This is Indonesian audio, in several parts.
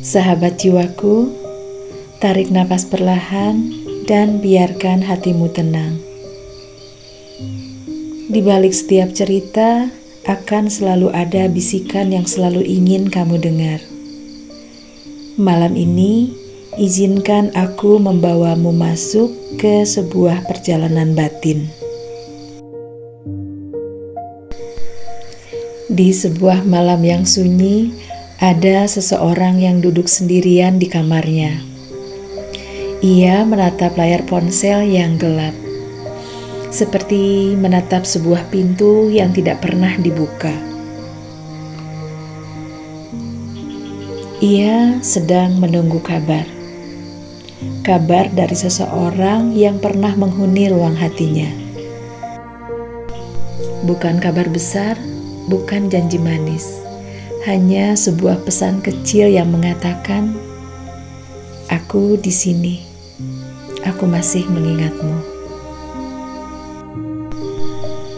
Sahabat jiwaku, tarik napas perlahan dan biarkan hatimu tenang. Di balik setiap cerita akan selalu ada bisikan yang selalu ingin kamu dengar. Malam ini, izinkan aku membawamu masuk ke sebuah perjalanan batin. Di sebuah malam yang sunyi, ada seseorang yang duduk sendirian di kamarnya. Ia menatap layar ponsel yang gelap, seperti menatap sebuah pintu yang tidak pernah dibuka. Ia sedang menunggu kabar dari seseorang yang pernah menghuni ruang hatinya. Bukan kabar besar, bukan janji manis. Hanya sebuah pesan kecil yang mengatakan, "Aku di sini, aku masih mengingatmu."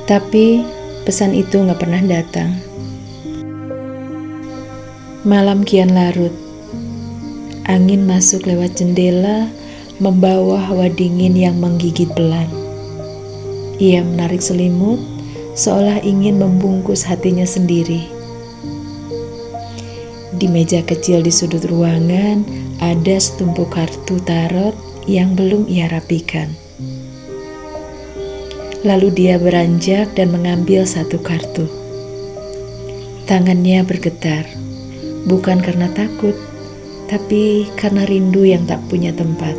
Tapi pesan itu gak pernah datang. Malam kian larut. Angin masuk lewat jendela, membawa hawa dingin yang menggigit pelan. Ia menarik selimut, seolah ingin membungkus hatinya sendiri. Di meja kecil di sudut ruangan, ada setumpuk kartu tarot yang belum ia rapikan. Lalu dia beranjak dan mengambil satu kartu. Tangannya bergetar, bukan karena takut, tapi karena rindu yang tak punya tempat.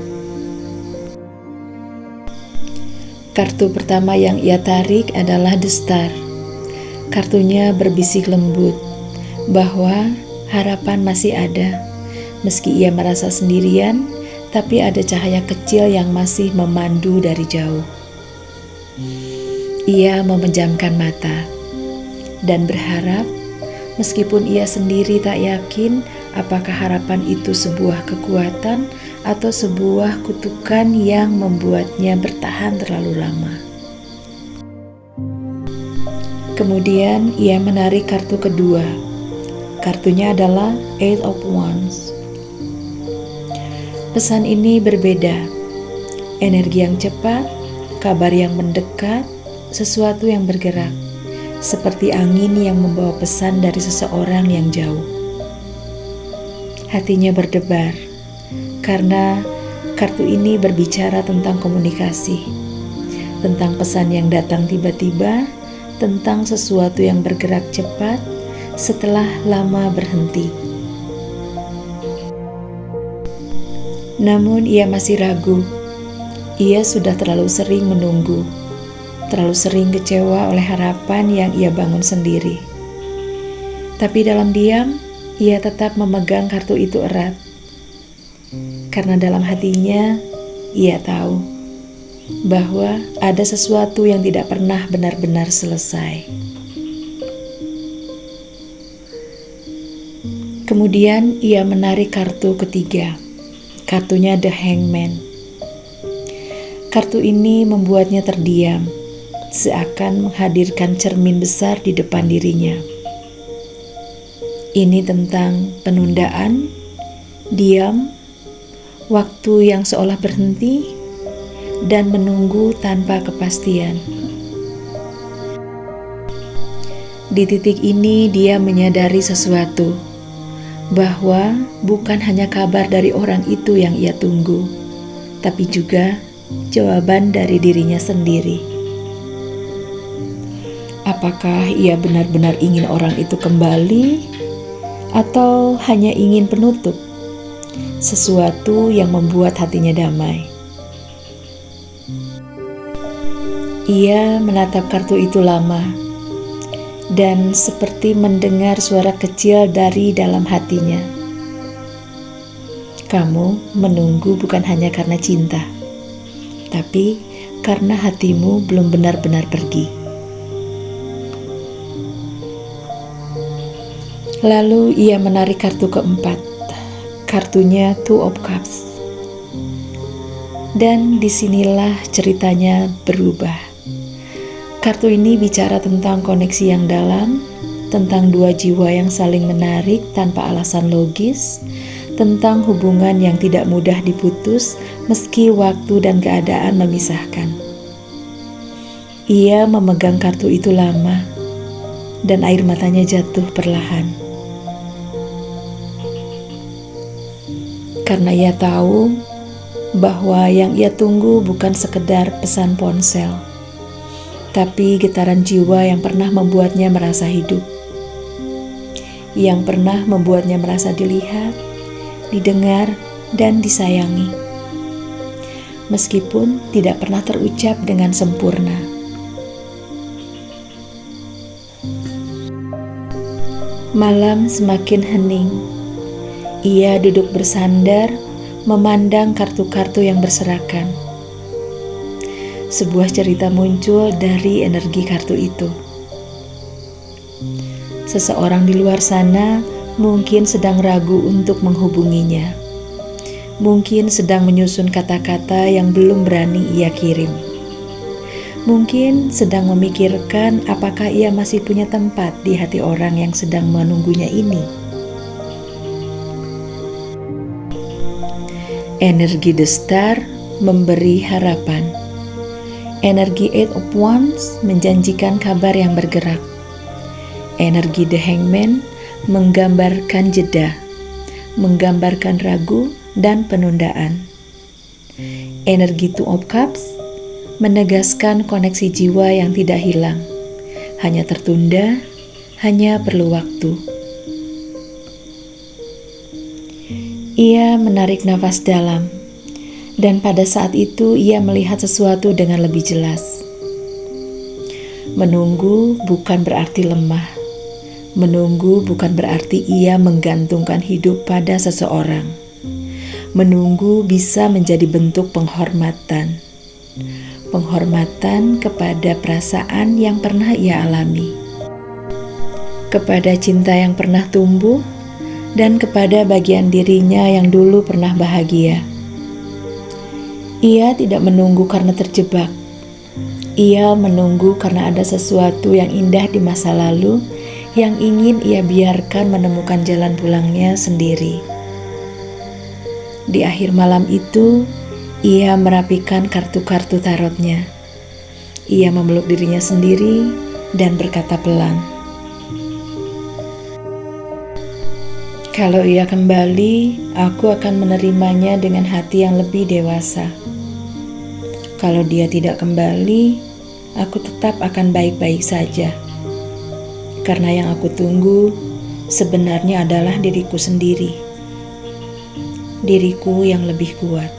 Kartu pertama yang ia tarik adalah The Star. Kartunya berbisik lembut bahwa harapan masih ada. Meski ia merasa sendirian, tapi ada cahaya kecil yang masih memandu dari jauh. Ia memejamkan mata dan berharap, meskipun ia sendiri tak yakin apakah harapan itu sebuah kekuatan atau sebuah kutukan yang membuatnya bertahan terlalu lama. Kemudian ia menarik kartu kedua. Kartunya adalah Eight of Wands. Pesan ini berbeda. Energi yang cepat, kabar yang mendekat, sesuatu yang bergerak, seperti angin yang membawa pesan dari seseorang yang jauh. Hatinya berdebar, karena kartu ini berbicara tentang komunikasi, tentang pesan yang datang tiba-tiba, tentang sesuatu yang bergerak cepat setelah lama berhenti. Namun ia masih ragu. Ia sudah terlalu sering menunggu, terlalu sering kecewa oleh harapan yang ia bangun sendiri. Tapi dalam diam, ia tetap memegang kartu itu erat. Karena dalam hatinya, ia tahu bahwa ada sesuatu yang tidak pernah benar-benar selesai. Kemudian ia menarik kartu ketiga. Kartunya The Hangman. Kartu ini membuatnya terdiam, seakan menghadirkan cermin besar di depan dirinya. Ini tentang penundaan, diam, waktu yang seolah berhenti, dan menunggu tanpa kepastian. Di titik ini dia menyadari sesuatu, bahwa bukan hanya kabar dari orang itu yang ia tunggu, tapi juga jawaban dari dirinya sendiri. Apakah ia benar-benar ingin orang itu kembali, atau hanya ingin penutup, sesuatu yang membuat hatinya damai? Ia menatap kartu itu lama, dan seperti mendengar suara kecil dari dalam hatinya. Kamu menunggu bukan hanya karena cinta, tapi karena hatimu belum benar-benar pergi. Lalu ia menarik kartu keempat. Kartunya Two of Cups. Dan disinilah ceritanya berubah. Kartu ini bicara tentang koneksi yang dalam, tentang dua jiwa yang saling menarik tanpa alasan logis, tentang hubungan yang tidak mudah diputus meski waktu dan keadaan memisahkan. Ia memegang kartu itu lama, dan air matanya jatuh perlahan. Karena ia tahu bahwa yang ia tunggu bukan sekedar pesan ponsel, tapi getaran jiwa yang pernah membuatnya merasa hidup, yang pernah membuatnya merasa dilihat, didengar, dan disayangi, meskipun tidak pernah terucap dengan sempurna. Malam semakin hening. Ia duduk bersandar, memandang kartu-kartu yang berserakan. Sebuah cerita muncul dari energi kartu itu. Seseorang di luar sana mungkin sedang ragu untuk menghubunginya. Mungkin sedang menyusun kata-kata yang belum berani ia kirim. Mungkin sedang memikirkan apakah ia masih punya tempat di hati orang yang sedang menunggunya ini. Energi The Star memberi harapan. Energi Eight of Wands menjanjikan kabar yang bergerak. Energi The Hangman menggambarkan jeda, menggambarkan ragu dan penundaan. Energi Two of Cups menegaskan koneksi jiwa yang tidak hilang, hanya tertunda, hanya perlu waktu. Ia menarik nafas dalam, dan pada saat itu ia melihat sesuatu dengan lebih jelas. Menunggu bukan berarti lemah. Menunggu bukan berarti ia menggantungkan hidup pada seseorang. Menunggu bisa menjadi bentuk penghormatan. Penghormatan kepada perasaan yang pernah ia alami, kepada cinta yang pernah tumbuh, dan kepada bagian dirinya yang dulu pernah bahagia. Ia tidak menunggu karena terjebak. Ia menunggu karena ada sesuatu yang indah di masa lalu yang ingin ia biarkan menemukan jalan pulangnya sendiri. Di akhir malam itu, ia merapikan kartu-kartu tarotnya. Ia memeluk dirinya sendiri dan berkata pelan, "Kalau ia kembali, aku akan menerimanya dengan hati yang lebih dewasa. Kalau dia tidak kembali, aku tetap akan baik-baik saja. Karena yang aku tunggu sebenarnya adalah diriku sendiri. Diriku yang lebih kuat."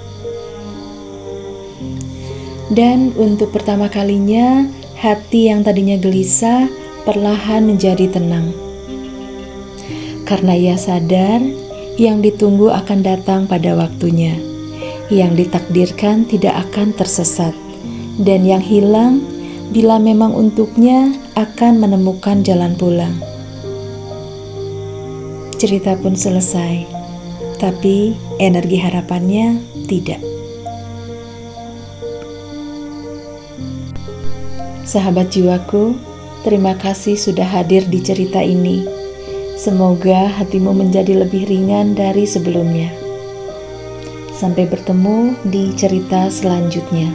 Dan untuk pertama kalinya, hati yang tadinya gelisah perlahan menjadi tenang. Karena ia sadar yang ditunggu akan datang pada waktunya, yang ditakdirkan tidak akan tersesat, dan yang hilang bila memang untuknya akan menemukan jalan pulang. Cerita pun selesai, tapi energi harapannya tidak. Sahabat jiwaku, terima kasih sudah hadir di cerita ini. Semoga hatimu menjadi lebih ringan dari sebelumnya. Sampai bertemu di cerita selanjutnya.